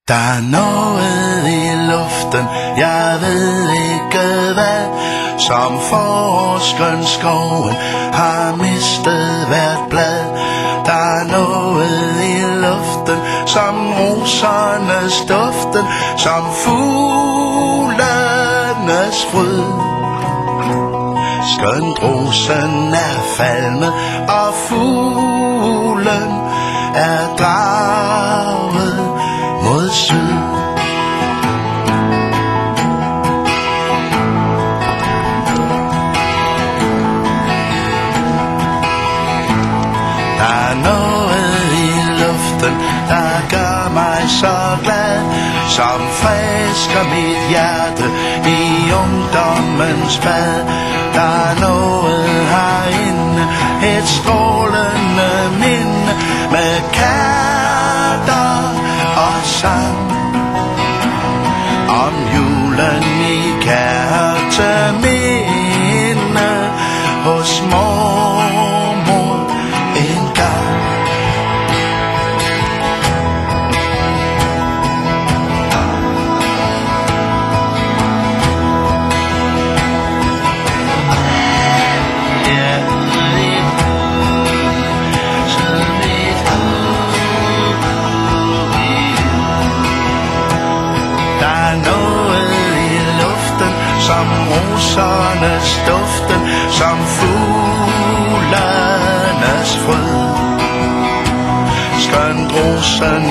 Der er noget i luften, jeg ved ikke hvad, som forårsgrønskoven har mistet hvert blad. Der er noget i luften, som rosernes duften, som fuglenes fryd. Skønt rosen er falmet, og fuglen er draget mod syd. Der er noget i luften, der gør mig så glad, som frisker mit hjerte i ungdommens bad. Der er noget herinde, et strålende minde med katter og sang. Om julen i kærteminde hos mormor engang. Som rosernes duften, som fuglenes fryd. Skønt rosen